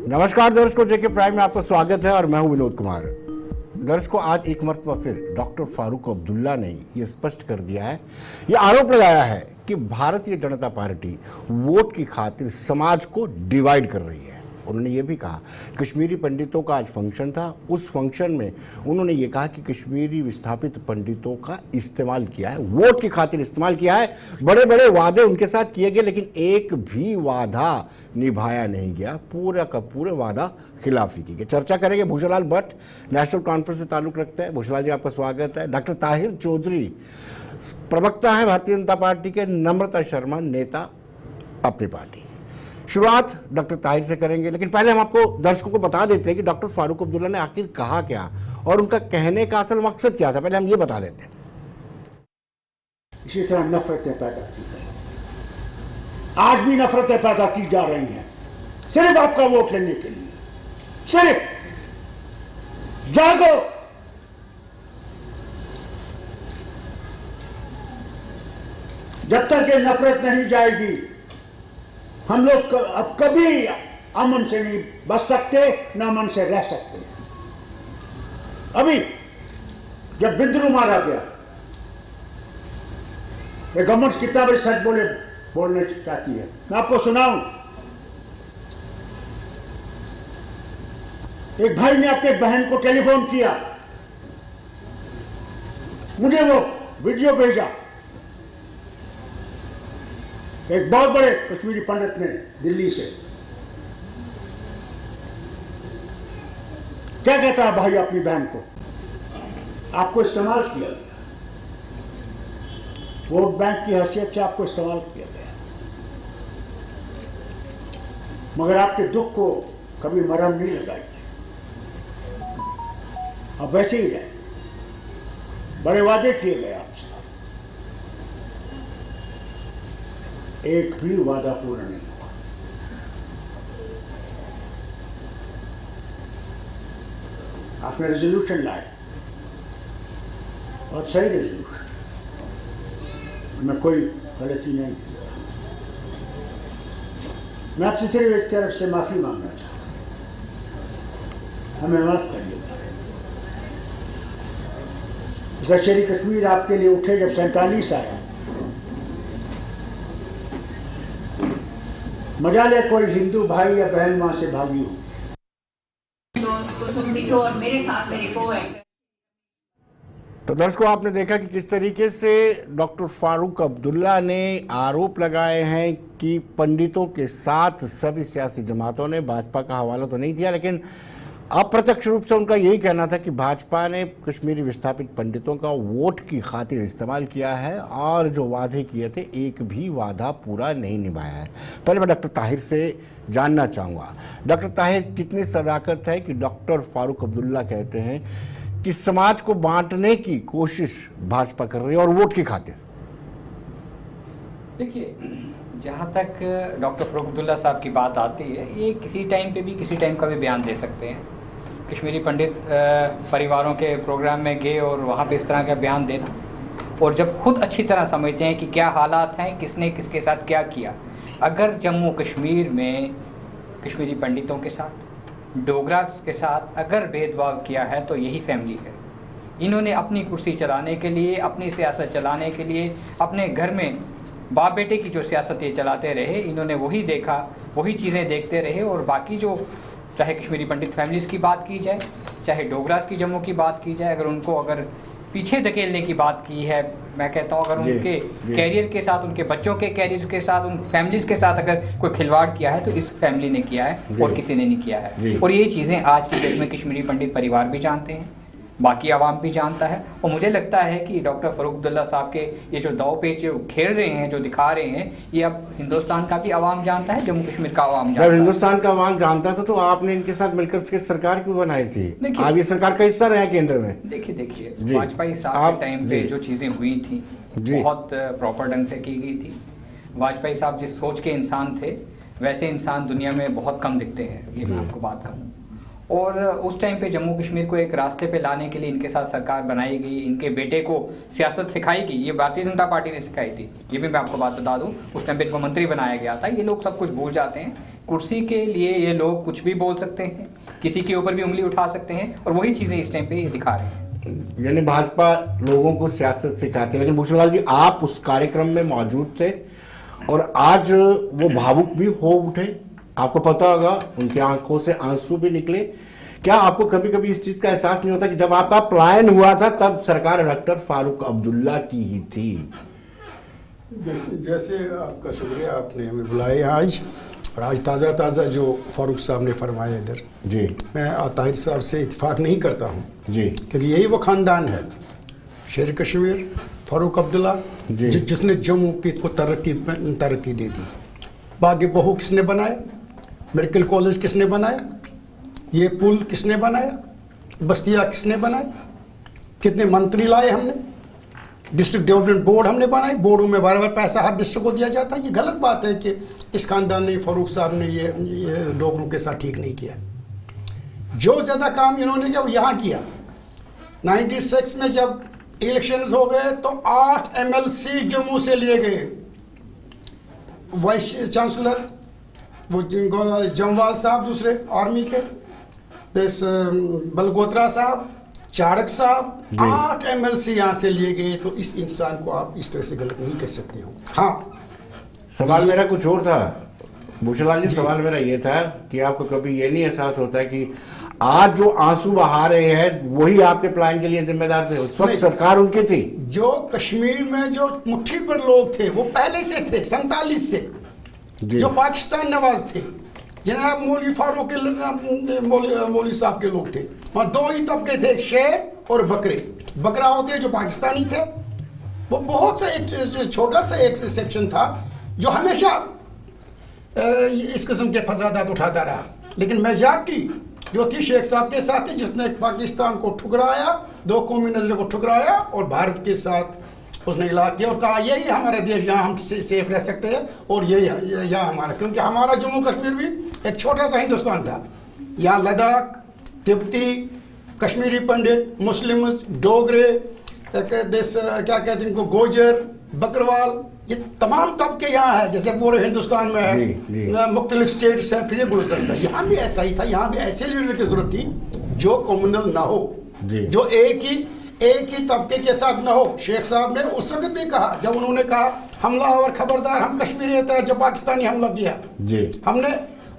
नमस्कार दर्शकों, जेके प्राइम में आपका स्वागत है और मैं हूं विनोद कुमार। दर्शकों, आज एक मर्तबा फिर डॉक्टर फारूक अब्दुल्ला ने ये स्पष्ट कर दिया है, ये आरोप लगाया है कि भारतीय जनता पार्टी वोट की खातिर समाज को डिवाइड कर रही है। उन्होंने ये भी कहा, कश्मीरी पंडितों का आज फंक्शन था, उस फंक्शन में उन्होंने ये कहा कि कश्मीरी विस्थापित पंडितों का इस्तेमाल किया है, वोट की खातिर इस्तेमाल किया है। बड़े बड़े वादे उनके साथ किए गए, लेकिन एक भी वादा निभाया नहीं गया, पूरा का पूरा वादा खिलाफी की गई। चर्चा करेंगे भूषणलाल भट्ट, नेशनल कॉन्फ्रेंस से ताल्लुक रखते हैं। भूषणलाल जी, आपका स्वागत है। डॉक्टर ताहिर चौधरी, प्रवक्ता है भारतीय जनता पार्टी के। नम्रता शर्मा, नेता अपनी पार्टी। शुरुआत डॉक्टर ताहिर से करेंगे, लेकिन पहले हम आपको दर्शकों को बता देते हैं कि डॉक्टर फारूक अब्दुल्ला ने आखिर कहा क्या और उनका कहने का असल मकसद क्या था। पहले हम ये बता देते हैं। इसी तरह नफरतें पैदा की गई, आज भी नफरतें पैदा की जा रही हैं, सिर्फ आपका वोट लेने के लिए। सिर्फ जागो, जब तक ये नफरत नहीं जाएगी हम लोग अब कभी अमन से नहीं बच सकते, ना अमन से रह सकते। अभी जब बिंदु मारा गया, ये गवर्नमेंट कितना बड़ी सच बोलने चाहती है। मैं आपको सुनाऊं, एक भाई ने अपने बहन को टेलीफोन किया, मुझे वो वीडियो भेजा। एक बहुत बड़े कश्मीरी पंडित ने दिल्ली से, क्या कहता है भाई अपनी बहन को, आपको इस्तेमाल किया गया, वोट बैंक की हैसियत से आपको इस्तेमाल किया गया, मगर आपके दुख को कभी मरहम नहीं लगाएगी। अब वैसे ही रहे, बड़े वादे किए गए आपसे, एक भी वादा पूरा नहीं हुआ। आपने रेजोल्यूशन लाए और सही रेजोल्यूशन, में कोई गलती नहीं। मैं आपसे सिर्फ एक तरफ से माफी मांगना चाहता हूं, हमें माफ करिएगा। शरी कश्मीर आपके लिए उठे जब 47 आया, मजा ले कोई हिंदू भाई या बहन वहां से भागी हो। तो दर्शकों, आपने देखा कि किस तरीके से डॉक्टर फारूक अब्दुल्ला ने आरोप लगाए हैं कि पंडितों के साथ सभी सियासी जमातों ने, भाजपा का हवाला तो नहीं दिया, लेकिन अप्रत्यक्ष रूप से उनका यही कहना था कि भाजपा ने कश्मीरी विस्थापित पंडितों का वोट की खातिर इस्तेमाल किया है और जो वादे किए थे एक भी वादा पूरा नहीं निभाया है। पहले मैं डॉक्टर ताहिर से जानना चाहूँगा, डॉक्टर ताहिर, कितनी सदाकत है कि डॉक्टर फारूक अब्दुल्ला कहते हैं कि समाज को बांटने की कोशिश भाजपा कर रही है और वोट की खातिर? देखिए, जहाँ तक डॉक्टर फारूक अब्दुल्ला साहब की बात आती है, ये किसी टाइम पे भी किसी टाइम का भी बयान दे सकते हैं। कश्मीरी पंडित परिवारों के प्रोग्राम में गए और वहाँ पे इस तरह का बयान देना, और जब खुद अच्छी तरह समझते हैं कि क्या हालात हैं, किसने किसके साथ क्या किया। अगर जम्मू कश्मीर में कश्मीरी पंडितों के साथ, डोगरा के साथ अगर भेदभाव किया है तो यही फैमिली है। इन्होंने अपनी कुर्सी चलाने के लिए, अपनी सियासत चलाने के लिए, अपने घर में बाप बेटे की जो सियासत ये चलाते रहे, इन्होंने वही देखा, वही चीज़ें देखते रहे। और बाकी जो, चाहे कश्मीरी पंडित फैमिलीज़ की बात की जाए, चाहे डोगरास की जम्मू की बात की जाए, अगर उनको अगर पीछे धकेलने की बात की है, मैं कहता हूँ अगर उनके कैरियर के साथ, उनके बच्चों के कैरियर के साथ, उन फैमिलीज़ के साथ अगर कोई खिलवाड़ किया है तो इस फैमिली ने किया है और किसी ने नहीं किया है। और ये चीज़ें आज की डेट में कश्मीरी पंडित परिवार भी जानते हैं, बाकी आवाम भी जानता है। और मुझे लगता है कि डॉक्टर फारूक अब्दुल्ला साहब के ये जो दाव पेच जो खेल रहे हैं, जो दिखा रहे हैं, ये अब हिंदुस्तान का भी आवाम जानता है, जम्मू कश्मीर का आवाम जानता है। जब हिंदुस्तान का आवाम जानता था तो आपने इनके साथ मिलकर के सरकार क्यों बनाई थी? आप ये सरकार का हिस्सा रहे हैं केंद्र में। देखिए, वाजपेयी साहब के टाइम पे जो चीज़ें हुई थी बहुत प्रॉपर ढंग से की गई थी। वाजपेयी साहब जिस सोच के इंसान थे, वैसे इंसान दुनिया में बहुत कम दिखते हैं, ये मैं आपको बात कहूँ। और उस टाइम पे जम्मू कश्मीर को एक रास्ते पे लाने के लिए इनके साथ सरकार बनाई गई, इनके बेटे को सियासत सिखाई गई, ये भारतीय जनता पार्टी ने सिखाई थी, ये भी मैं आपको बात बता दूं। उस टाइम पे इनको मंत्री बनाया गया था। ये लोग सब कुछ भूल जाते हैं कुर्सी के लिए ये लोग कुछ भी बोल सकते हैं, किसी के ऊपर भी उंगली उठा सकते हैं, और वही चीज़ें इस टाइम पे ये दिखा रहे हैं। यानी भाजपा लोगों को सियासत सिखाती है। लेकिन भूषण लाल जी, आप उस कार्यक्रम में मौजूद थे और आज वो भावुक भी हो उठे, आपको पता होगा उनकी आंखों से आंसू भी निकले। क्या आपको कभी कभी इस चीज का एहसास नहीं होता कि जब आपका पलायन हुआ था तब सरकार डॉक्टर फारूक अब्दुल्ला की ही थी? जैसे आपका शुक्रिया, आपने हमें बुलाया आज, और आज ताज़ा ताज़ा जो फारूक साहब ने फरमाया इधर जी, मैं ताहिर साहब से इत्तेफाक नहीं करता हूँ जी, क्योंकि यही वो ख़ानदान है, शेर कश्मीर फारूक अब्दुल्ला, जिसने जम्मू की को तरक्की दे दी। बागी बहू किसने बनाया, मेडिकल कॉलेज किसने बनाया, ये पुल किसने बनाया, बस्तियाँ किसने बनाई, कितने मंत्री लाए हमने, डिस्ट्रिक्ट डेवलपमेंट बोर्ड हमने बनाए, बोर्डों में बार बार पैसा हर डिस्ट्रिक्ट को दिया जाता है। ये गलत बात है कि इस खानदान ने, फारूक साहब ने ये डोगरों के साथ ठीक नहीं किया। जो ज़्यादा काम इन्होंने किया वो यहाँ किया। 96 में जब इलेक्शंस हो गए तो 8 MLC जम्मू से लिए गए। वाइस चांसलर वो जमवाल साहब दूसरे आर्मी के, बलगोत्रा साहब, चाड़क साहब, 8 MLC यहाँ से लिए गए। तो इस इंसान को आप इस तरह से गलत नहीं कह सकते हो। हाँ, सवाल मेरा कुछ और था भूषण लाल जी, सवाल मेरा ये था कि आपको कभी ये नहीं एहसास होता है कि आज जो आंसू बहा रहे हैं वही आपके प्लान के लिए जिम्मेदार थे? उस वक्त सरकार उनकी थी। जो कश्मीर में जो मुट्ठी पर लोग थे वो पहले से थे, 47 से जो पाकिस्तान नवाज थे, जनाब मौलवी फारूक मौलवी साहब के लोग थे। वहाँ 2 ही तबके थे, शेर और बकरे। बकरा होते जो पाकिस्तानी थे, वो बहुत सा एक छोटा सा एक सेक्शन था जो हमेशा इस किस्म के फसादात उठाता रहा। लेकिन मेजॉरिटी जो थी शेख साहब के साथ थी, जिसने पाकिस्तान को ठुकराया, 2 कौमी नजर को ठुकराया और भारत के साथ उसने इलाका किया और कहा यही हमारा देश, यहाँ हम सेफ रह सकते हैं और यही यहाँ हमारा, क्योंकि हमारा जम्मू कश्मीर भी एक छोटा सा हिंदुस्तान था। यहाँ लद्दाख, तिब्बती, कश्मीरी पंडित, मुस्लिम, डोगरे, क्या कहते हैं इनको, गोजर, बकरवाल, ये तमाम तबके यहाँ है। जैसे पूरे हिंदुस्तान में है, मुख्तलिफ स्टेट्स हैं, फिर ये गुलदस्ता। यहाँ भी ऐसा ही था। यहाँ भी ऐसे लीडर की जरूरत थी जो कम्युनल ना हो, जो एक ही तबके के साथ ना हो। शेख साहब ने उस वक्त भी कहा, जब उन्होंने कहा हमला और खबरदार, हम कश्मीरी थे, जब पाकिस्तानी हमला किया हमने,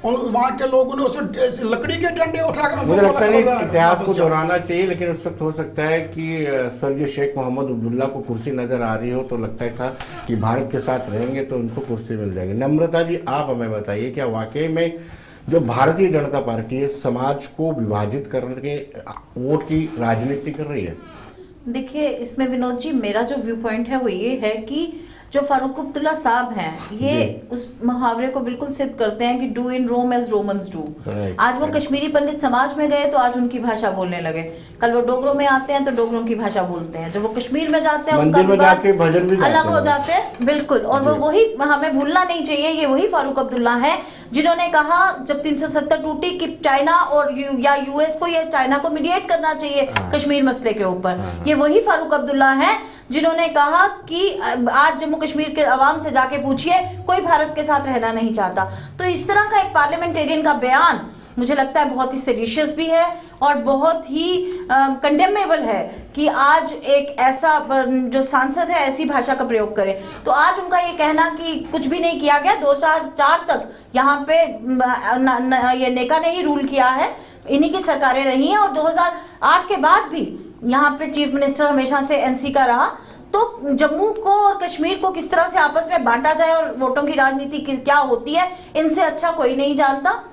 वहाँ के लोगों ने उस लकड़ी के डंडे उठाकर, मुझे लगता नहीं इतिहास को दोहराना चाहिए, लेकिन उस वक्त हो सकता है कि स्वर्गीय शेख मोहम्मद अब्दुल्ला को कुर्सी नजर आ रही हो तो लगता था कि भारत के साथ रहेंगे तो उनको कुर्सी मिल जाएगी। नम्रता जी, आप हमें बताइए, क्या वाकई में जो भारतीय जनता पार्टी है समाज को विभाजित करके वोट की राजनीति कर रही है? देखिए, इसमें विनोद जी मेरा जो व्यू पॉइंट है वो ये है कि जो फारूक अब्दुल्ला साहब हैं ये उस मुहावरे को बिल्कुल सिद्ध करते हैं कि do in Rome as Romans do. आज वो कश्मीरी पंडित समाज में गए तो आज उनकी भाषा बोलने लगे, कल वो डोगरों में आते हैं तो डोगरों की भाषा बोलते हैं, जब वो कश्मीर में जाते हैं उनका भजन भी अलग हो जाते हैं। बिल्कुल, और वो वही हमें भूलना नहीं चाहिए, ये वही फारूक अब्दुल्ला है जिन्होंने कहा जब 370 टूटी कि चाइना और या यूएस को, या चाइना को मीडिएट करना चाहिए कश्मीर मसले के ऊपर। ये वही फारूक अब्दुल्ला है जिन्होंने कहा कि आज जम्मू कश्मीर के अवाम से जाके पूछिए, कोई भारत के साथ रहना नहीं चाहता। तो इस तरह का एक पार्लियामेंटेरियन का बयान मुझे लगता है बहुत ही सेडिशियस भी है और बहुत ही कंडेमेबल है कि आज एक ऐसा जो सांसद है ऐसी भाषा का प्रयोग करे। तो आज उनका ये कहना कि कुछ भी नहीं किया गया, 2004 तक यहाँ पे ये नेका ने ही रूल किया है, इन्हीं की सरकारें रही हैं और 2008 के बाद भी यहाँ पे चीफ मिनिस्टर हमेशा से एनसी का रहा। तो जम्मू को और कश्मीर को किस तरह से आपस में बांटा जाए और वोटों की राजनीति क्या होती है, इनसे अच्छा कोई नहीं जानता।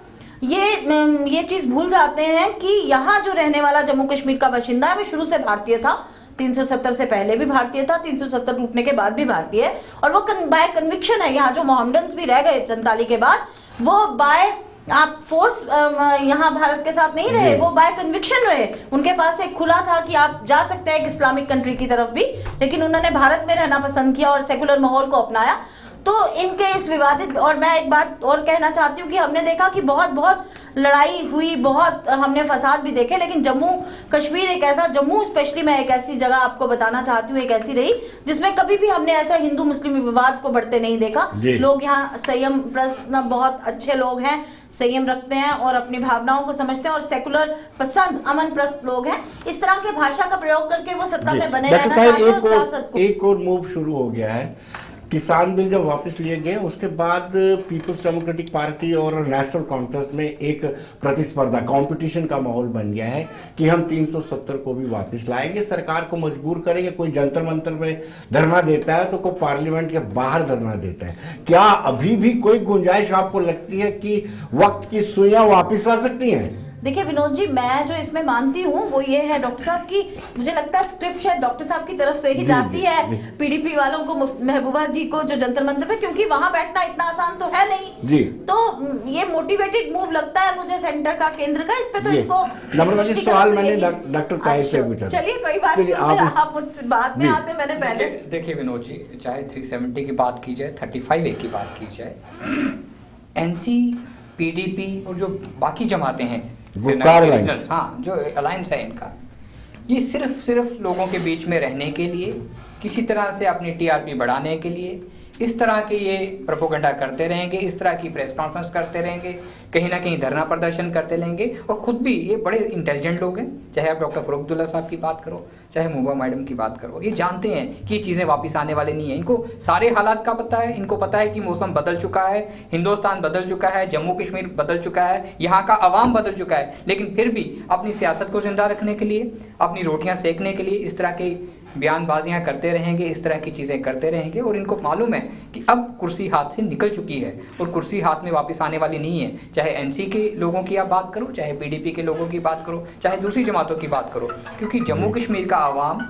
ये चीज भूल जाते हैं कि यहाँ जो रहने वाला जम्मू कश्मीर का बाशिंदा है वो शुरू से भारतीय था, 370 से पहले भी भारतीय था, 370 टूटने के बाद भी भारतीय है और वो बाय कन्विक्शन है। यहाँ जो मोहम्मडन्स भी रह गए 47 के बाद, वो बाय आप फोर्स यहाँ भारत के साथ नहीं रहे, वो बाय कन्विक्शन रहे। उनके पास एक खुला था कि आप जा सकते हैं एक इस्लामिक कंट्री की तरफ भी, लेकिन उन्होंने भारत में रहना पसंद किया और सेकुलर माहौल को अपनाया। तो इनके इस विवादित, और मैं एक बात और कहना चाहती हूँ कि हमने देखा कि बहुत लड़ाई हुई, बहुत हमने फसाद भी देखे, लेकिन जम्मू कश्मीर एक ऐसा, जम्मू स्पेशली मैं एक ऐसी जगह आपको बताना चाहती हूँ, एक ऐसी रही जिसमें कभी भी हमने ऐसा हिंदू मुस्लिम विवाद को बढ़ते नहीं देखा। लोग यहाँ संयम प्रश्न, बहुत अच्छे लोग हैं, संयम रखते हैं और अपनी भावनाओं को समझते हैं और सेकुलर पसंद, अमन प्रस्त लोग हैं। इस तरह की भाषा का प्रयोग करके वो सत्ता में बने रहना चाहते हैं। और सियासत को एक और मूव शुरू हो गया है। किसान बिल जब वापस लिए गए उसके बाद पीपल्स डेमोक्रेटिक पार्टी और नेशनल कॉन्फ्रेंस में एक प्रतिस्पर्धा, कंपटीशन का माहौल बन गया है कि हम 370 को भी वापस लाएंगे, सरकार को मजबूर करेंगे। कोई जंतर मंतर में धरना देता है तो कोई पार्लियामेंट के बाहर धरना देता है। क्या अभी भी कोई गुंजाइश आपको लगती है कि वक्त की सुइयां वापस आ सकती हैं? देखिए विनोद जी, मैं जो इसमें मानती हूँ वो ये है डॉक्टर साहब की, मुझे लगता है स्क्रिप्ट शायद डॉक्टर साहब की तरफ से ही जाती है पीडीपी वालों को, महबूबा जी को, जो जंतर मंतर पे, क्योंकि वहां बैठना इतना आसान तो है नहीं जी। तो ये मोटिवेटेड मूव लगता है मुझे सेंटर का, केंद्र का। इस पे तो इनको सवाल मैंने डॉक्टर ताहिर से पूछा। चलिए कोई बात नहीं, आप मुझसे बात में आते, मैंने पहले। देखिए विनोद जी, चाहे 370 की बात की जाए, 35A की बात की जाए, एनसी, पीडीपी और जो बाकी जमातें हैं, हाँ, जो अलायंस है इनका, ये सिर्फ लोगों के बीच में रहने के लिए, किसी तरह से अपनी टीआरपी बढ़ाने के लिए इस तरह के ये प्रोपोगंडा करते रहेंगे, इस तरह की प्रेस कॉन्फ्रेंस करते रहेंगे, कहीं ना कहीं धरना प्रदर्शन करते रहेंगे। और खुद भी ये बड़े इंटेलिजेंट लोग हैं, चाहे आप डॉक्टर फारूक अब्दुल्ला साहब की बात करो, चाहे महबूबा मैडम की बात करो, ये जानते हैं कि ये चीज़ें वापस आने वाली नहीं है। इनको सारे हालात का पता है, इनको पता है कि मौसम बदल चुका है, हिंदुस्तान बदल चुका है, जम्मू कश्मीर बदल चुका है, यहाँ का अवाम बदल चुका है, लेकिन फिर भी अपनी सियासत को जिंदा रखने के लिए, अपनी रोटियां सेकने के लिए इस तरह के बयानबाजियां करते रहेंगे, इस तरह की चीज़ें करते रहेंगे। और इनको मालूम है कि अब कुर्सी हाथ से निकल चुकी है और कुर्सी हाथ में वापस आने वाली नहीं है। चाहे एनसी के लोगों की आप बात करो, चाहे पीडीपी के लोगों की बात करो, चाहे दूसरी जमातों की बात करो, क्योंकि जम्मू कश्मीर का आवाम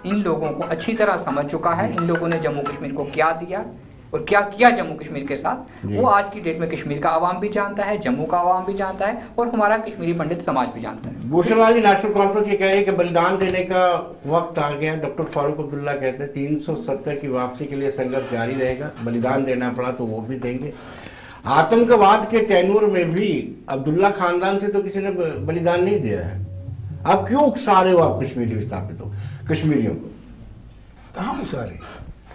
इन लोगों को अच्छी तरह समझ चुका है। इन लोगों ने जम्मू कश्मीर को क्या दिया और क्या किया जम्मू कश्मीर के साथ, वो आज की डेट में कश्मीर का आवाम भी जानता है, जम्मू का आवाम भी जानता है और हमारा कश्मीरी पंडित समाज भी जानता है। भूषण लाल जी, नेशनल कॉन्फ्रेंस ये कह रही है कि बलिदान देने का वक्त आ गया। डॉक्टर फारूक अब्दुल्ला कहते हैं 370 की वापसी के लिए संघर्ष जारी रहेगा, बलिदान देना पड़ा तो वो भी देंगे। आतंकवाद के तैनूर में भी अब्दुल्ला खानदान से तो किसी ने बलिदान नहीं दिया है। आप क्यों उकसा रहे हो आप कश्मीरी विस्थापित हो, कश्मीरियों को? कहाँ उकसारे?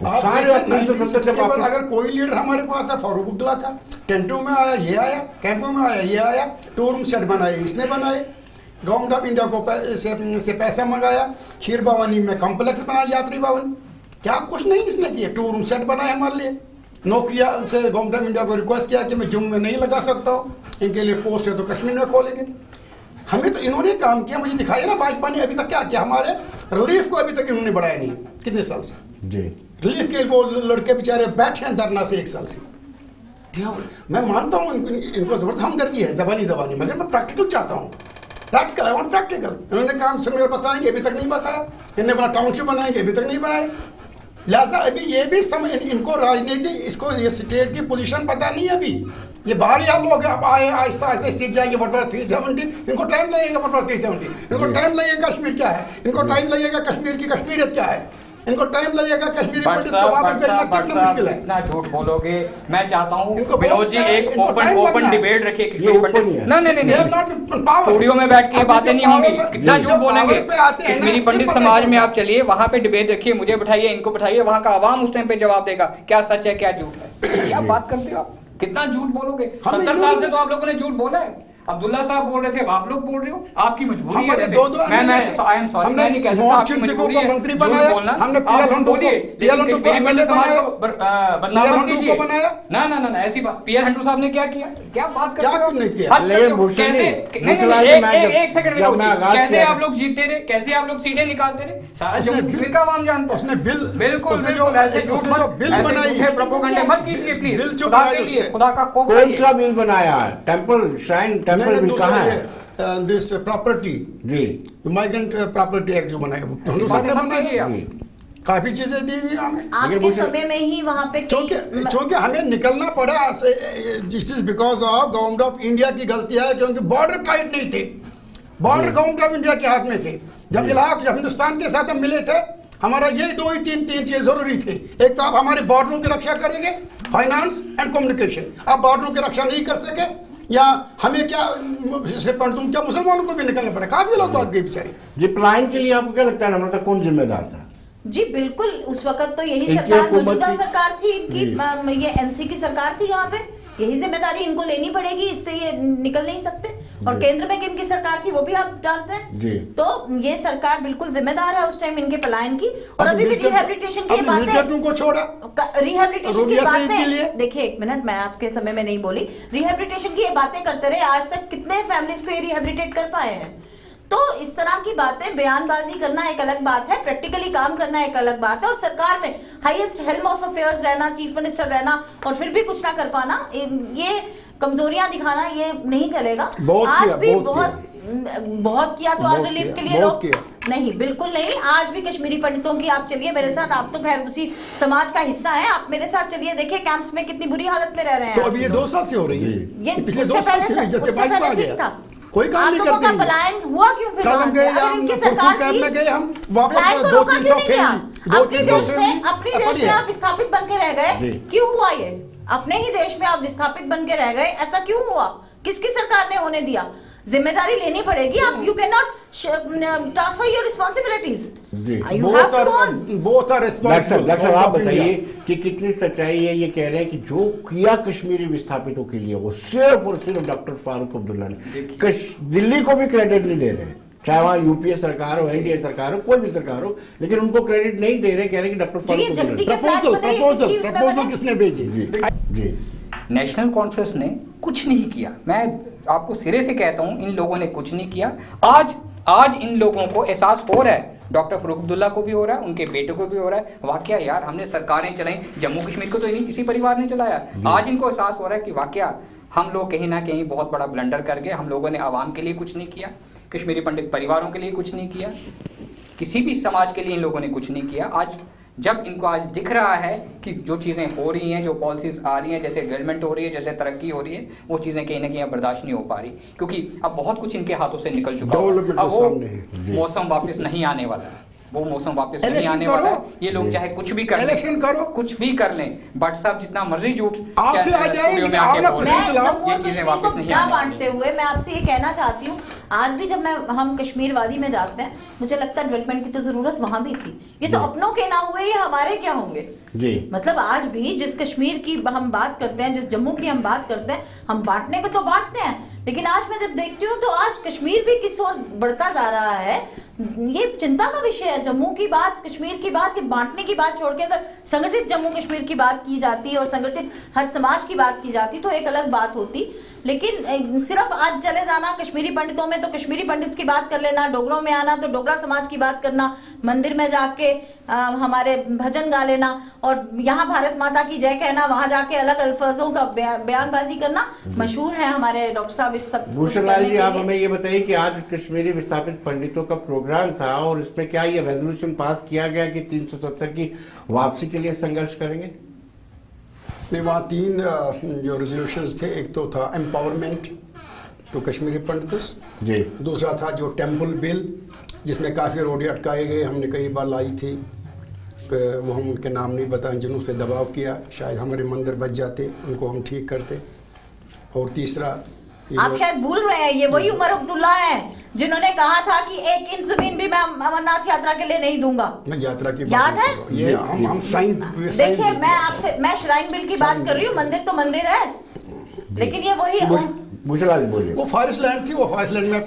अगर कोई लीडर हमारे पास है, फारूक अब्दुल्ला था, टेंटों में आया ये आया, कैंपों में आया ये आया, टूर सेट बनाए इसने बनाए, गवर्नमेंट ऑफ इंडिया को से पैसा मंगाया, खीर भवानी में कॉम्प्लेक्स बनाया, यात्री भवन, क्या कुछ नहीं इसने किया। टूर सेट बनाए हमारे लिए। नौकरिया से गवर्नमेंट ऑफ इंडिया को रिक्वेस्ट किया कि मैं जम्मू में नहीं लगा सकता हूँ, इनके लिए पोस्ट है तो कश्मीर में खोलेंगे। हमें तो इन्होंने काम किया, मुझे दिखाई ना भाजपा ने अभी तक क्या किया। हमारे रिलीफ को अभी तक इन्होंने बढ़ाया नहीं, कितने साल से जी रिलीफ के वो लड़के बेचारे बैठे हैं धरना से 1 साल से। मैं मानता हूँ इनको जबरदस्त हमदर्दी है, जबानी, मगर मैं प्रैक्टिकल चाहता हूँ, प्रैक्टिकल। इन्होंने काम सिमिलर बसाएंगे, अभी तक नहीं बसाया। इन्होंने बना टाउनशिप बनाएंगे, अभी तक नहीं बनाए। लिहाजा अभी ये भी इनको राजनीति, इसको ये स्टेट की पोजीशन पता नहीं है। अभी ये बाहर यहाँ लोग अब आए, आहिस्ता आहिस्ता सीख जाएंगे वोट 370। इनको टाइम लगेगा वोट 370, इनको टाइम लगेगा कश्मीर क्या है, इनको टाइम लगेगा कश्मीर की कश्मीरियत क्या है, इनको टाइम लगेगा कश्मीरी पंडित को वापस भेजना कितना मुश्किल है। इतना झूठ बोलोगे। मैं चाहता हूँ विनोद जी एक ओपन डिबेट रखिए कश्मीरी पंडित। नहीं, स्टूडियो में बैठ के बातें नहीं होंगी, कितना झूठ बोलेंगे। कश्मीरी पंडित समाज में आप चलिए, वहाँ पे डिबेट रखिए, मुझे बैठाइए, इनको बैठाइए, वहाँ का आवाम उस टाइम पे जवाब देगा क्या सच है क्या झूठ है। क्या बात करते हो आप, कितना झूठ बोलोगे। 70 साल से तो आप लोगों ने झूठ बोला है। अब्दुल्ला साहब बोल रहे थे, आप लोग बोल रहे हो, आपकी मजबूरी है। मैं नहीं कह सकता आपकी मजबूरी है मंत्री बनाया, हमने कश्मीरी समाज को बदनाम मत कीजिए। ना ऐसी बात। पीआर हंटू साहब ने क्या किया, क्या बात करते हो? एक सेकंड, कैसे आप लोग जीतते रहे, कैसे आप लोग सीटें निकालते रहे, सारा जम्मू कश्मीर का आवाम जानता है। बिल्कुल ऐसे झूठ मत, प्रोपेगेंडा मत कीजिए प्लीज, खुदा के लिए, खुदा का खौफ। कौन सा बिल बनाया? टेंपल श्राइन बिल कहाँ है? दिस प्रॉपर्टी जी, माइग्रेंट प्रॉपर्टी एक्ट जो बनाया वो काफी चीजें दी थी हमें आपके समय में ही वहाँ पे। क्योंकि हमें निकलना पड़ा, this is because of government of India की गलती है, क्योंकि बॉर्डर टाइट नहीं थे। बॉर्डर गवर्नमेंट ऑफ इंडिया के हाथ में थे। जब हिंदुस्तान के साथ हम मिले थे, हमारा ये तीन चीजें जरूरी थे। एक तो आप हमारे बॉर्डरों की रक्षा करेंगे, फाइनेंस एंड कम्युनिकेशन। आप बॉर्डरों की रक्षा नहीं कर सके, या हमें क्या सिर्फ तुम क्या मुसलमानों को भी निकलना पड़ा, काफी लोग भाग गए बेचारे। जी पलायन के लिए आपको क्या लगता है नम्रता, कौन जिम्मेदार था? जी बिल्कुल, उस वक्त तो यही इनकी सरकार, हुकूमत मौजूदा थी। सरकार थी इनकी, ये एनसी की सरकार थी, यहाँ पे यही जिम्मेदारी इनको लेनी पड़ेगी, इससे ये निकल नहीं सकते। और केंद्र में किनकी सरकार थी वो भी आप जानते हैं जी। तो ये सरकार बिल्कुल जिम्मेदार है उस टाइम इनके पलायन की। और अभी भी रिहेबिलिटेशन की बातें, को छोड़ा रिहेबिलिटेशन की रोडिया शहीद के लिए। बातें, देखिए एक मिनट, मैं आपके समय में नहीं बोली, रिहेबिलिटेशन की ये बातें करते रहे, आज तक कितने फैमिलीज को ये रिहेबिलिटेट कर पाए हैं? तो इस तरह की बातें, बयानबाजी करना एक अलग बात है, प्रैक्टिकली काम करना एक अलग बात है, और सरकार में हाईएस्ट हेल्म ऑफ अफेयर्स रहना, चीफ मिनिस्टर रहना और फिर भी कुछ ना कर पाना, ये कमजोरियां दिखाना, ये नहीं चलेगा। आज भी बहुत किया तो आज रिलीफ के लिए लोग नहीं, बिल्कुल नहीं। आज भी कश्मीरी पंडितों की, आप चलिए मेरे साथ, आप तो खैर उसी समाज का हिस्सा है, आप मेरे साथ चलिए, देखिए कैंप्स में कितनी बुरी हालत में रह रहे हैं। तो अभी ये 2 साल से हो रही है, ये पिछले 2 साल से जैसे बाइक आ गया, कोई काम नहीं करते। पलायन हुआ क्यों फिर? हम गए, इनकी सरकार थी, गए, हम वापस पलायन को रोका क्यों नहीं गया? अपने देश में आप विस्थापित बन के रह गए, क्यों हुआ ये? अपने ही देश में आप विस्थापित बन के रह गए, ऐसा क्यों हुआ? किसकी सरकार ने होने दिया? जिम्मेदारी लेनी पड़ेगी। आप you can not transfer your responsibilities. Doctor साहब आप बताइए कि कितनी सच्चाई है ये कह रहे हैं कि जो किया कश्मीरी विस्थापितों के लिए वो सिर्फ और सिर्फ डॉक्टर फारूक अब्दुल्ला ने, दिल्ली को भी क्रेडिट नहीं दे रहे, चाहे वहाँ यूपीए सरकार हो, एनडीए सरकार हो, कोई भी सरकार हो, लेकिन उनको क्रेडिट नहीं दे रहे, कह रहे कि डॉक्टर फारूक प्रपोजल किसने भेजी? जी नेशनल कॉन्फ्रेंस ने कुछ नहीं किया। मैं आपको सिरे से कहता हूं, इन लोगों ने कुछ नहीं किया। आज इन लोगों को एहसास हो रहा है, डॉक्टर फारूक अब्दुल्ला को भी हो रहा है, उनके बेटे को भी हो रहा है, वाकया यार हमने सरकारें चलाई, जम्मू कश्मीर को तो इसी परिवार ने चलाया। आज इनको एहसास हो रहा है कि वाकया हम लोग कहीं ना कहीं बहुत बड़ा ब्लंडर कर गए, हम लोगों ने आवाम के लिए कुछ नहीं किया, कश्मीरी पंडित परिवारों के लिए कुछ नहीं किया, किसी भी समाज के लिए इन लोगों ने कुछ नहीं किया। आज जब इनको आज दिख रहा है कि जो चीज़ें हो रही हैं, जो पॉलिसीज आ रही हैं, जैसे डेवलपमेंट हो रही है, जैसे तरक्की हो रही है, वो चीज़ें कहीं ना कहीं अब बर्दाश्त नहीं हो पा रही, क्योंकि अब बहुत कुछ इनके हाथों से निकल चुका है। अब वो मौसम वापस नहीं आने वाला है, वो मौसम वापस नहीं आने वाला है। ये लोग चाहे कुछ भी कर इलेक्शन करो, कुछ भी कर लें, बट साहब जितना मर्जी झूठ आप आ जाए, ये चीजें वापस नहीं आने बांटते हुए मैं आपसे ये कहना चाहती हूँ, आज भी जब हम कश्मीर वादी में जाते हैं, मुझे लगता है डेवलपमेंट की तो जरूरत वहां भी थी। ये तो अपनों के ना हुए, ये हमारे क्या होंगे जी? मतलब आज भी जिस कश्मीर की हम बात करते हैं, जिस जम्मू की हम बात करते हैं, हम बांटने को तो बांटते हैं, लेकिन आज मैं जब देखती हूँ तो आज कश्मीर भी किस ओर बढ़ता जा रहा है। ये चिंता का विषय है। जम्मू की बात, कश्मीर की बात, ये बांटने की बात छोड़ के अगर संगठित जम्मू कश्मीर की बात की जाती और संगठित हर समाज की बात की जाती तो एक अलग बात होती। लेकिन सिर्फ आज चले जाना कश्मीरी पंडितों में तो कश्मीरी पंडित की बात कर लेना, डोगरों में आना तो डोगरा समाज की बात करना, मंदिर में जाके हमारे भजन गा लेना और यहाँ भारत माता की जय कहना, वहां जाके अलग अल्फाजों का बयानबाजी करना मशहूर है हमारे डॉक्टर साहब इस सब। भूषण लाल जी, आप हमें ये बताइए कि आज कश्मीरी विस्थापित पंडितों का प्रोग्राम था और इसमें क्या ये रेजोल्यूशन पास किया गया कि 370 की वापसी के लिए संघर्ष करेंगे? नहीं, वहाँ 3 जो रेजोल्यूशंस थे, एक तो था एम्पावरमेंट टू कश्मीरी पंडित्स जी, दूसरा था जो टेम्पल बिल जिसमें काफ़ी रोडे अटकाए गए, हमने कई बार लाई थी, वो हम उनके नाम नहीं बताएं, जिन्होंने उस पर दबाव किया, शायद हमारे मंदिर बच जाते, उनको हम ठीक करते। और तीसरा आप शायद भूल रहे हैं, ये वही उमर अब्दुल्ला हैं जिन्होंने कहा था कि 1 इंच जमीन भी मैं अमरनाथ यात्रा के लिए नहीं दूंगा। मैं यात्रा की याद है? ये हम देखिए, मैं श्राइन बिल की बात कर रही हूँ, मंदिर तो मंदिर है, लेकिन ये वही भूषणलाल बोलिए। वो फॉरेस्ट लैंड थी, वो फॉरेस्ट लैंड में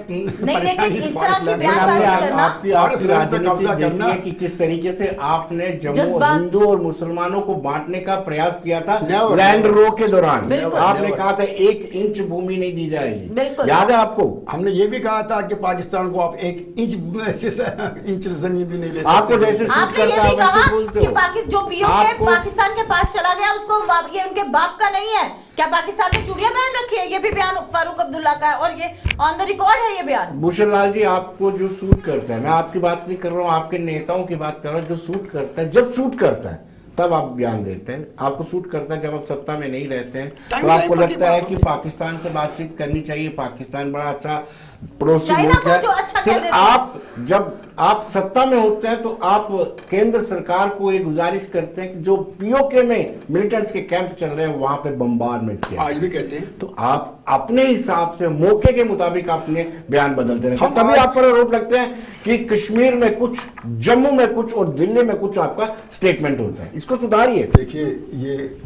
नहीं, लेकिन इस तरह की बयानबाजी करना, आपकी राजनीति देखिए कि किस तरीके से आपने जम्मू हिंदू और मुसलमानों को बांटने का प्रयास किया था लैंड रो के दौरान। आपने कहा था 1 इंच भूमि नहीं दी जाएगी, याद है आपको? हमने ये भी कहा था कि पाकिस्तान को आप 1 इंच जमीन भी नहीं ले सकते। आपको जैसे सूट करता है वैसे बोलते हो। जो पीओके पाकिस्तान के पास चला गया उसको, ये उनके बाप का नहीं है क्या? पाकिस्तान में चूड़ियां पहन रखी है, ये भी बयान फारूक अब्दुल्ला का है और ये ऑन द रिकॉर्ड है ये बयान। भूषण लाल जी, आपको जो सूट करता है, मैं आपकी बात नहीं कर रहा हूँ, आपके नेताओं की बात कर रहा हूँ, जो सूट करता है, जब सूट करता है तब आप बयान देते हैं, आपको सूट करता है जब आप सत्ता में नहीं रहते हैं तो आपको लगता है कि पाकिस्तान से बातचीत करनी चाहिए, पाकिस्तान बड़ा अच्छा पड़ोसी चाइना मुल्क को है, जो अच्छा फिर कह देते हैं। आप जब आप सत्ता में होते हैं तो आप केंद्र सरकार को ये गुजारिश करते हैं कि जो पीओके में मिलिटेंट्स के कैंप चल रहे हैं वहां पे बम्बारमेंट किया आज जाए। भी कहते हैं। तो आप अपने हिसाब से मौके के मुताबिक अपने बयान बदलते रहते हैं, हम तभी आज- आप पर आरोप लगते हैं कि कश्मीर में कुछ, जम्मू में कुछ और दिल्ली में कुछ आपका स्टेटमेंट होता है। इसको सुधारिए। देखिए, ये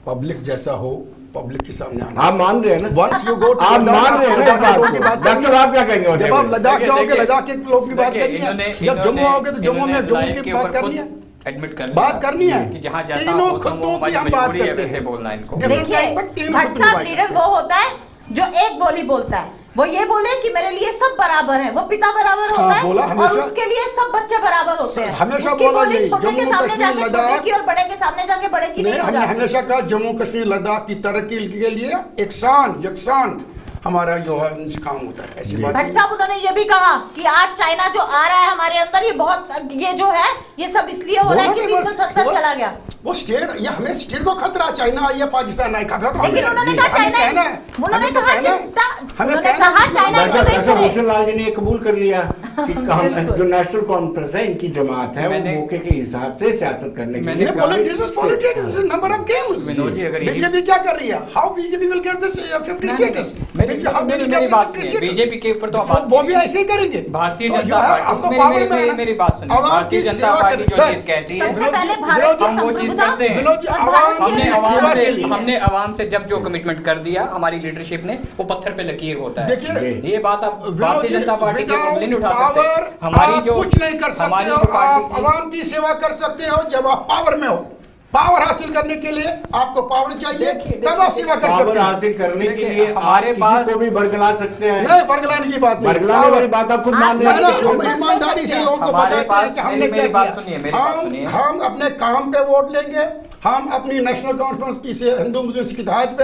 पब्लिक जैसा हो, पब्लिक के सामने आना। आप मान रहे हैं ना? Once you go to आप लद्दाख, मान रहे हैं ना इस लद्दाख बात के लोगों को? की बात डॉक्टर साहब आप क्या कहेंगे? जब आप लद्दाख देखिए, जाओगे, देखिए, लद्दाख के लोग की बात देखिए, करनी है। इन्होंने- जब जम्मू आओगे तो जम्मू में इन्होंने जम्मू लाइन की के बात ऊपर करनी है। खुद एडमिट कर बात करनी है कि जहां जैसा तीनों मौसम हो, खत्तों की हम मजबूरी बात है करते वैसे हैं। बोलना है इनको। Different देखिए, time, but तीनों भट्ट खत्तों की साहब बात लीडर करते वो हैं। होता है जो एक बोली बोलता है, वो ये बोले कि मेरे लिए सब बराबर है, वो पिता बराबर होता हाँ, है बोला और हमेशा- उसके लिए सब बच्चे बराबर होते हैं। हमेशा उसकी बोला बोली यही, छोटे के जम्मू सामने कश्मीर, जाके छोटे लद्दाख- की और बड़े के सामने जाके बड़े की नहीं हो हमने जाती। हमेशा कहा जम्मू कश्मीर लद्दाख की तरक्की के लिए यकसान हमारा जो है काम होता है। ऐसी बात भट्ट नहीं। साहब उन्होंने ये भी कहा कि आज चाइना जो आ रहा है हमारे अंदर, ये बहुत, ये जो है ये सब इसलिए हो रहा है कि बोला नहीं, 370 बस- चला गया। वो स्टेट, ये हमें स्टेट को खतरा, चाइना आई है, पाकिस्तान आई, खतरा तो लेकिन हमें उन्होंने है। कहा हमें चाइना, कहना है, उन्होंने हमें तो कहा कहना है। चिंता, हमें उन्होंने कहना कहा है। चाइना डॉक्टर को डॉक्टर नहीं भूषण लाल जी ने ये कबूल कर लिया कि बिल्कुल। जो नेशनल कॉन्फ्रेंस है, इनकी जमात है, वो मैंने- मौके के हिसाब से सियासत करने के मैंने लिए ये politics is politics, this is number of games. Vinod ji, अगर यही- बीजेपी क्या कर रही है? How BJP will get this 50 seats? मेरी बात सुनिए, बीजेपी के ऊपर तो आप बात वो भी कीजिए। ऐसे ही करेंगे। भारतीय तो जनता जो है, पार्टी, आपको मेरी- पावर मेरी- में है ना। मेरी बात सुनिए, आवाम भारतीय की जनता सेवा पार्टी करें। जो सर, चीज कहती है, सबसे पहले विनोद भारत की हम वो चीज संप्रभुता करते हैं। विनोद जी, और आवाम भारत की हमने की आवाम सेवा से के लिए। हमने आवाम से जब जो कमिटमेंट कर दिया हमारी लीडरशिप ने, वो पत्थर पे लकीर होता है। देखिए, ये बात आप विनोद भारतीय जी, जनता पार्टी के ऊपर नहीं उठा पावर सकते। हमारी आप जो कुछ नहीं कर सकते हमारी हो। जो पार्टी आप की- आवाम की सेवा कर सकते हो जब आप पावर में हो। पावर हासिल करने के लिए आपको पावर चाहिए, तब आप सेवा कर पावर सकते हो। हासिल करने के देखिए, लिए आप हमारे किसी पास- को भी बरगला सकते हैं। नहीं, बरगलाने की बात नहीं। बरगलाने वाली बात आप खुद मान रहे आप- हैं। नहीं, हम ईमानदारी से लोगों को हमारे बताते हैं पास- कि हमने मेरी क्या बात किया। सुनिए, मेरी बात सुनिए। हम अपने काम पे वोट लेंगे, हम अपनी नेशनल कॉन्फ्रेंस की से हिंदू मुस्लिम की हिदायत पे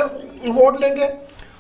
वोट लेंगे।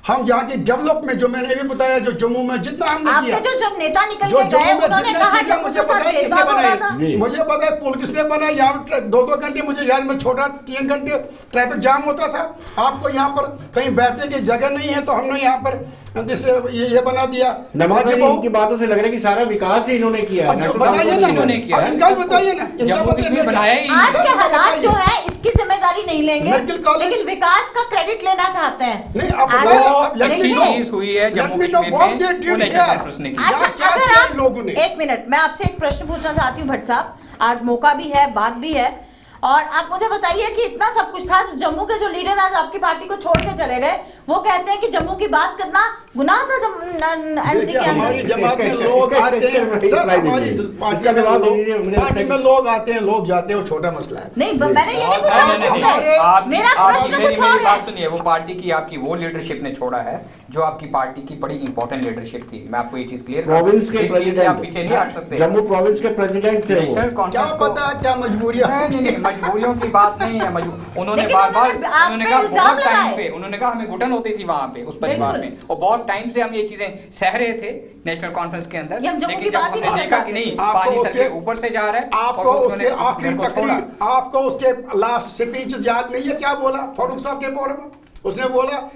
हम यहाँ की डेवलपमेंट, जो मैंने भी बताया, जो जम्मू में जितना हमने आपके किया, जो जब नेता निकल जो के गए जम्मू में उन्होंने जितने कहा चीजें जम्मू मुझे के साथ पता है किसने भेदभाव हो रहा था। बनाई, जी। मुझे पता है पुल किसने बनाया। यहाँ 2-2 घंटे मुझे याद में छोटा 3 घंटे ट्रैफिक जाम होता था। आपको यहाँ पर कहीं बैठने की जगह नहीं है, तो हमने यहाँ पर जैसे ये बना दिया। नवाज देखो, इनकी बातों से लग रहा है कि सारा विकास ही इन्होंने किया है। अब डॉक्टर बताइए साहब ना, को इन्होंने किया है। इनका भी बताइए ना, इनका जम्मू बताइए कश्मीर ना। बनाया ही आज सर, के इनका हालात बताइए। जो है इसकी जिम्मेदारी नहीं लेंगे, मेडिकल कॉलेज- लेकिन विकास का क्रेडिट लेना चाहते हैं। नहीं, आप आज- बताइए, वो अब let me अच्छी know. चीज हुई है Let Jammu me know Kashmir what में, they वो did नेशनल here. कॉन्फ्रेंस ने की। क्या अच्छा, क्या अगर किया आप इन लोगों ने? एक मिनट, मैं आपसे एक प्रश्न पूछना चाहती हूँ भट्ट साहब, आज मौका भी है, बात भी है, और आप मुझे बताइए कि इतना सब कुछ था, जम्मू के जो लीडर आज आपकी पार्टी को छोड़ के चले गए, वो कहते हैं कि जम्मू की बात करना गुनाह था एनसी देखिए, के हमारी अंदर। जमात में इसका- लोग इसका- आते इसका हैं। reply सर, दीजिए। हमारी इसका पार्टी में जवाब लोग- दीजिए, मुझे लगता है पार्टी कि- में लोग आते हैं, लोग जाते हैं, वो छोटा मसला है। नहीं, मैंने ये नहीं और- पूछा नहीं, नहीं, आपको। नहीं, आप- मेरा आप- प्रश्न मेरी कुछ और बात है। सुनिए, वो पार्टी की आपकी वो लीडरशिप ने छोड़ा है जो आपकी पार्टी की बड़ी इंपॉर्टेंट लीडरशिप थी। मैं आपको ये चीज क्लियर प्रोविंस के आप पीछे नहीं हट प्रेसिडेंट, सकते। जम्मू प्रोविंस के प्रेसिडेंट थे वो। नेशनल क्या कॉन्फ्रेंस को- पता क्या मजबूरियां नहीं, नहीं, मजबूरियों की बात नहीं है। उन्होंने लेकिन बार बार उन्होंने आप उन्होंने पे कहा इल्जाम बहुत टाइम लगाए। पे, उन्होंने कहा हमें घुटन होती थी वहां पे उस परिवार बिल्कुल। में, और बहुत टाइम से हम ये चीजें सह रहे थे नेशनल कॉन्फ्रेंस के अंदर। ये हम जम्मू की लेकिन जब बात ही हमने नहीं देखा करते। कि नहीं, आपको पानी सर उसके- के ऊपर से जा रहा है, आपको और उसके उन्होंने आखिरी घर को छोड़ा। तकरीर, आपको उसके लास्ट स्पीच याद नहीं है क्या बोला फारूक साहब के फोरम में? उसने बोला,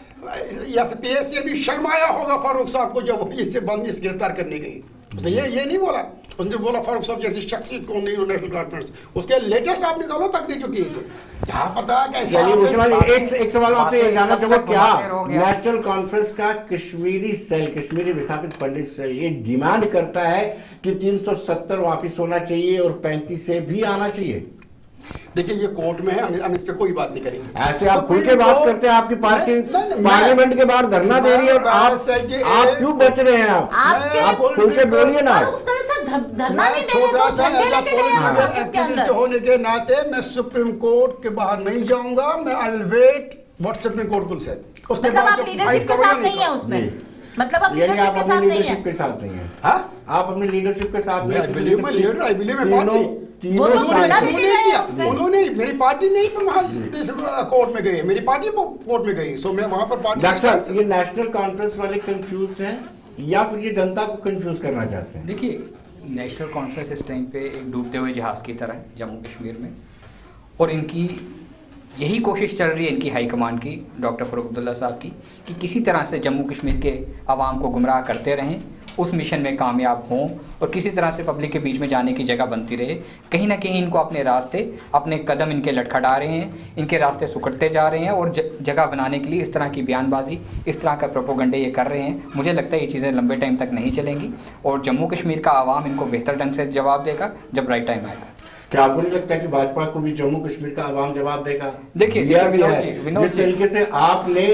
या पीएस से भी शर्माया होगा फारूक साहब को जब वो ये से बंदिश गिरफ्तार करने गई। तो ये नहीं बोला, उसने बोला फारूक साहब जैसी शख्सियत कौन नहीं नेशनल कॉन्फ्रेंस। उसके लेटेस्ट आपने दोनों तकरीर जो की थी, क्या पता कैसे चलिए भूषण लाल जी, एक सवाल आपसे ये जानना चाहूंगा, क्या हो गया। नेशनल कॉन्फ्रेंस का कश्मीरी सेल, कश्मीरी विस्थापित पंडित सेल ये डिमांड करता है कि 370 वापिस होना चाहिए और 35 से भी आना चाहिए? देखिए, ये कोर्ट में है, हम इस पे कोई बात नहीं करेंगे। ऐसे आप खुल के बात करते हैं, आपकी पार्टी नहीं, पार्लियामेंट के बाहर धरना दे रही है और आप क्यों बच रहे हैं? आप खुल के बोलिए ना। फारूक अब्दुल्ला साहब धरना नहीं दे रहे, छोटा तो सा झंडे ऐसा लेके गए हैं पॉलिटिकल संसद के अंदर। एक्टिविस्ट होने के नाते मैं सुप्रीम कोर्ट के बाहर नहीं जाऊंगा। मैं I will wait what supreme court will say. उसके मतलब बाद आप जो लीडरशिप के फाइट साथ करूंगा नहीं है करूंगा। उसमें, जी। मतलब आप यानी आप लीडरशिप के साथ अपनी नहीं लीडरशिप है। के साथ नहीं है, हाँ? आप अपनी लीडरशिप के साथ नहीं I believe my leader, I believe my party. तीनों वो तो साल धरना से- देके उन्होंने गए किया, उसमें। उन्होंने, मेरी पार्टी नहीं तो वहाँ इस कोर्ट में गई, मेरी पार्टी कोर्ट में गई, सो मैं वहाँ पर पार्टी। डॉक्टर साहब, ये नेशनल कॉन्फ्रेंस वाले कंफ्यूज हैं या फिर ये जनता को कंफ्यूज करना चाहते हैं? देखिए, नेशनल कॉन्फ्रेंस इस टाइम पे एक डूबते हुए जहाज की तरह है जम्मू कश्मीर में, और इनकी यही कोशिश चल रही है इनकी हाईकमान की, डॉक्टर फारूक अब्दुल्ला साहब की, कि किसी तरह से जम्मू कश्मीर के आवाम को गुमराह करते रहें, उस मिशन में कामयाब हों और किसी तरह से पब्लिक के बीच में जाने की जगह बनती रहे। कहीं ना कहीं इनको अपने रास्ते, अपने कदम इनके लटखड़ा रहे हैं, इनके रास्ते सुकड़ते जा रहे हैं और जगह बनाने के लिए इस तरह की बयानबाजी, इस तरह का प्रोपोगंडे ये कर रहे हैं। मुझे लगता है ये चीज़ें लंबे टाइम तक नहीं चलेंगी और जम्मू कश्मीर का आवाम इनको बेहतर ढंग से जवाब देगा जब राइट टाइम आएगा। क्या आपको नहीं लगता कि भाजपा को भी जम्मू कश्मीर का आवाम जवाब देगा? देखिए जिस तरीके से आपने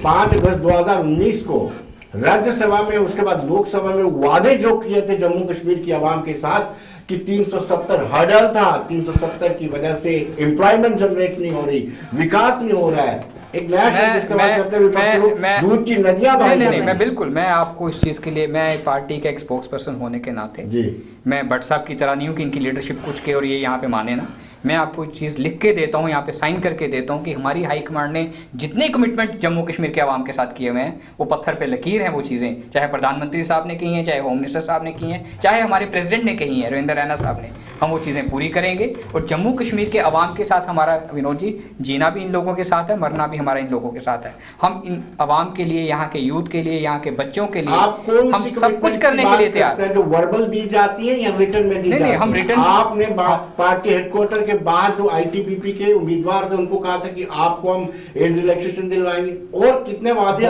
5 अगस्त 2019 को राज्यसभा में, उसके बाद लोकसभा में वादे जो किए थे जम्मू कश्मीर की आवाम के साथ कि 370 हर्डल था, 370 की वजह से एम्प्लॉयमेंट जनरेट नहीं हो रही, विकास नहीं हो रहा है, एक नया शब्द इस्तेमाल करते हुए दूध की नदियां बहा रहे हैं। मैं बिल्कुल, मैं आपको इस चीज़ के लिए, मैं पार्टी का एक स्पोक्स पर्सन होने के नाते जी, मैं भट्ट साहब की तरह नहीं हूँ कि इनकी लीडरशिप कुछ के और ये यहाँ पे माने ना। मैं आपको चीज़ लिख के देता हूँ, यहाँ पे साइन करके देता हूँ कि हमारी हाईकमांड ने जितने कमिटमेंट जम्मू कश्मीर के आवाम के साथ किए हुए हैं वो पत्थर पे लकीर हैं। वो चीज़ें चाहे प्रधानमंत्री साहब ने की हैं, चाहे होम मिनिस्टर साहब ने की हैं, चाहे हमारे प्रेसिडेंट ने कही हैं, रविंद्र रैना साहब ने, हम वो चीज़ें पूरी करेंगे। और जम्मू कश्मीर के आवाम के साथ हमारा, विनोद जी, जीना भी इन लोगों के साथ है, मरना भी हमारा इन लोगों के साथ है। हम इन आवाम के लिए, यहाँ के यूथ के लिए, यहाँ के बच्चों के लिए हम सब कुछ करने के लिए तैयार हैं। जो वर्बल दी जाती है या रिटर्न में दी जाती है? हम रिटर्न, आपने पार्टी हेडक्वार्टर के बाहर जो आईटीबीपी के उम्मीदवार थे उनको कहा था कि आपको हम एज रिलैक्सेशन दिलवाएंगे, और कितने वादे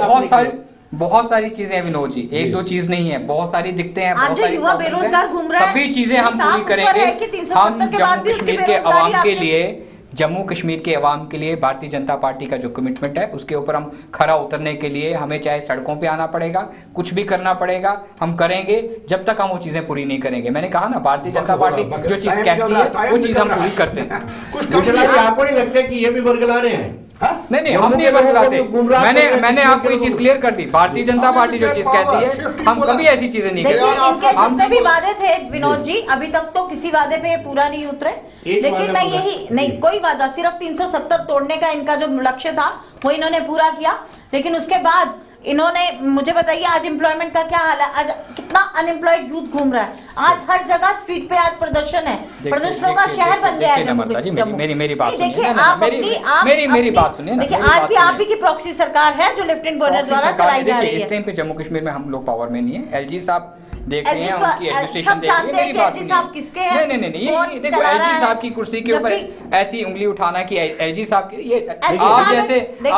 बहुत सारी चीजें हैं विनोद जी, एक दो चीज नहीं है, बहुत सारी दिखते हैं। आज जो युवा बेरोजगार घूम रहा है, सभी चीजें हम पूरी करेंगे। हम जम्मू कश्मीर के अवाम के लिए, जम्मू कश्मीर के अवाम के लिए भारतीय जनता पार्टी का जो कमिटमेंट है उसके ऊपर हम खरा उतरने के लिए, हमें चाहे सड़कों पे आना पड़ेगा, कुछ भी करना पड़ेगा, हम करेंगे जब तक हम वो चीजें पूरी नहीं करेंगे। मैंने कहा ना, भारतीय जनता पार्टी जो चीज कहती है वो चीज हम पूरी करते हैं। आपको नहीं लगता कि ये भी बरगला रहे हैं? नहीं, हम नहीं बरगलाते। मैंने आपको ये चीज क्लियर कर दी, भारतीय जनता पार्टी जो चीज कहती है हम कभी ऐसी चीजें नहीं करते। इनके जितने भी वादे थे विनोद जी, अभी तक तो किसी वादे पे पूरा नहीं उतरे, लेकिन मैं यही नहीं, कोई वादा, सिर्फ 370 तोड़ने का इनका जो लक्ष्य था वो इन्होंने पूरा किया। लेकिन उसके बाद इन्होंने, मुझे बताइए आज एम्प्लॉयमेंट का क्या हाल है? आज कितना अनएम्प्लॉयड यूथ घूम रहा है, आज हर जगह स्ट्रीट पे आज प्रदर्शन है, प्रदर्शनों का शहर बन गया है जम्मू। मेरी बात सुनिए, देखिए आप मेरी बात सुनिए। देखिए आज भी आप ही की प्रॉक्सी सरकार है जो लेफ्टिनेंट गवर्नर द्वारा चलाई जा रही है। इस टाइम पे जम्मू कश्मीर में हम लोग पावर में नहीं है। एलजी साहब देख रहे हैं, उनकी एडमिनिस्ट्रेशन देख रही है। मेरी बात सुनिए, नहीं, देखो एलजी साहब की कुर्सी के ऊपर ऐसी उंगली उठाना कि एलजी साहब की, ये आप जैसे ये चीजें नहीं,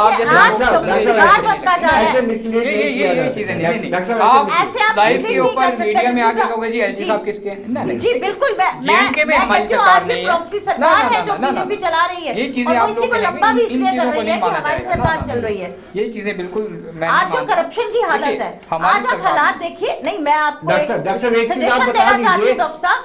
आप लाइव के ऊपर मीडिया में आके कहोगे जी एलजी साहब किसके हैं? जी बिल्कुल, जेएनके में हमारी सरकार नहीं है, प्रॉक्सी सरकार है जो बीजेपी चला रही है। ये चीजें आप लोग लंबा भी इसलिए कर रही है कि हमारी सरकार चल रही है। ये चीजें बिल्कुल आज जो करप्शन की हालत है, आज आप हालात देखिए। नहीं, मैं आपको डॉक्टर साहब एक चीज आप बता दीजिए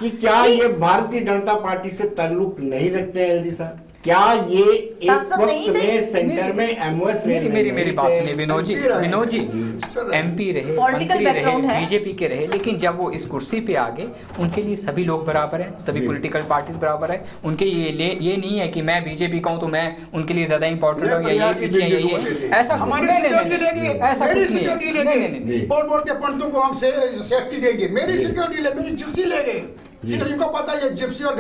कि क्या ये भारतीय जनता पार्टी से ताल्लुक नहीं रखते हैं एलजी साहब? क्या ये एक वक्त में सेंटर में एमओएस मेरी बात सुनिए विनोद जी, एमपी रहे, मंत्री रहे, बीजेपी के रहे, लेकिन जब वो इस कुर्सी पे आ गए उनके लिए सभी लोग बराबर हैं, सभी पॉलिटिकल पार्टीज बराबर है। उनके ये नहीं है कि मैं बीजेपी का हूं तो मैं उनके लिए ज्यादा इंपॉर्टेंट हूं, या ये पीछे ये ऐसा बोर्ड के पंडितों को हम सेफ्टी देंगे, मेरी सिक्योरिटी ले, मेरी जिप्सी ले गए। इनको पता है जिप्सी और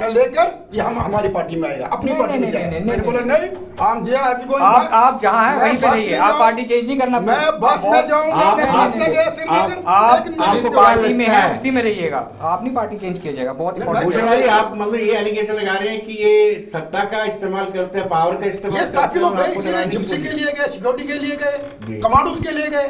लेकर ये हम हमारी पार्टी में आएगा, अपनी पार्टी में जाएगा। मैंने बोला नहीं, आप जहाँ हैं वहीं पे रहिए, आप पार्टी चेंज नहीं करना। मैं बस में जाऊंगा, बस में गया श्रीनगर, आप पार्टी में है उसी में रहिएगा, आप नहीं पार्टी चेंज किया जाएगा। बहुत इंपॉर्टेंट। आप मतलब ये एलिगेशन लगा रहे हैं कि ये सत्ता का इस्तेमाल करते हैं, पावर का इस्तेमाल करते हैं, जिप्सी के लिए गए, सिक्योरिटी के लिए गए, कमांडोज के लिए गए।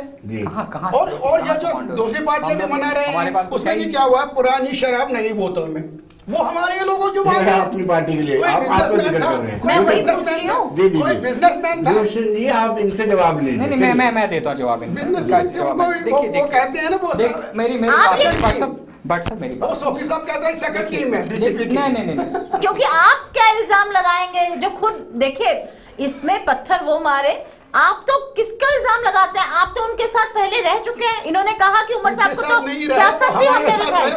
और ये जो दूसरी पार्टियां भी मना रहे हैं उसमें भी क्या हुआ, पुरानी शराब नहीं बोतल में, वो हमारे लोगों जो अपनी पार्टी के लिए आप जिक्र कर रहे हैं। मैं वही बिजनेसमैन हूं, जी कोई बिजनेसमैन था जी, आप इनसे जवाब लीजिए। नहीं, मैं देता हूं जवाब। बिजनेसमैन थे, वो कहते हैं ना, वो मेरी बात मेरी वो सोफी साहब कहते हैं सेकंड टीम है बीजेपी की। नहीं, क्योंकि आप क्या इल्जाम लगाएंगे जो खुद देखिए इसमें पत्थर वो मारे, आप तो किसका इल्जाम लगाते हैं? आप तो उनके साथ पहले रह चुके हैं। इन्होंने कहा कि उमर साहब को तो सियासत भी हमने रखा है।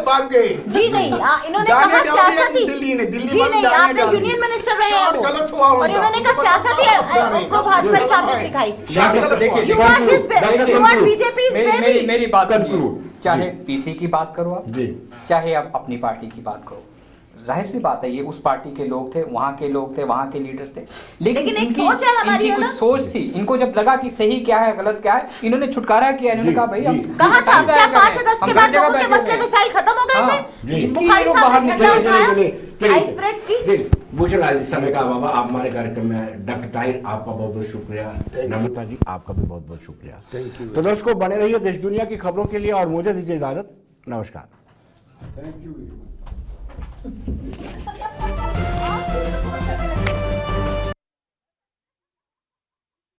जी नहीं, इन्होंने कहा सियासत ही, जी नहीं, आपने यूनियन मिनिस्टर रहे हैं वो, और इन्होंने कहा सियासत ही उनको भाजपा साहब ने सिखाई। मेरी बात, चाहे पीसी की बात करो आप, चाहे आप अपनी पार्टी की बात करो, जाहिर सी बात है ये उस पार्टी के लोग थे, वहां के लोग थे, वहां के लीडर्स थे, लेकिन एक इनकी- सोच है हमारी इनकी कुछ अलग। सोच थी। इनको जब लगा कि सही क्या है गलत क्या है, इन्होंने छुटकारा किया। इन्होंने जी, कहा भाई जी। हम कहा था क्या 5 अगस्त के बाद लोगों के बैठे मसले हुए हैं। मिसाइल खत्म हो गए हाँ, थे? जी। बुखारी लोग साहब बाहर ने निकले। झंडा चलिए उठाया, चलिए चलिए आइस ब्रेक की। जी भूषण आज समय का बाबा, आप हमारे कार्यक्रम में, डॉक्टर ताहिर आपका बहुत बहुत शुक्रिया, नम्रता जी आपका भी बहुत बहुत शुक्रिया। Thank you। तो दर्शकों बने रहिए देश दुनिया की खबरों के लिए और मुझे दीजिए इजाजत। नमस्कार। Thank you.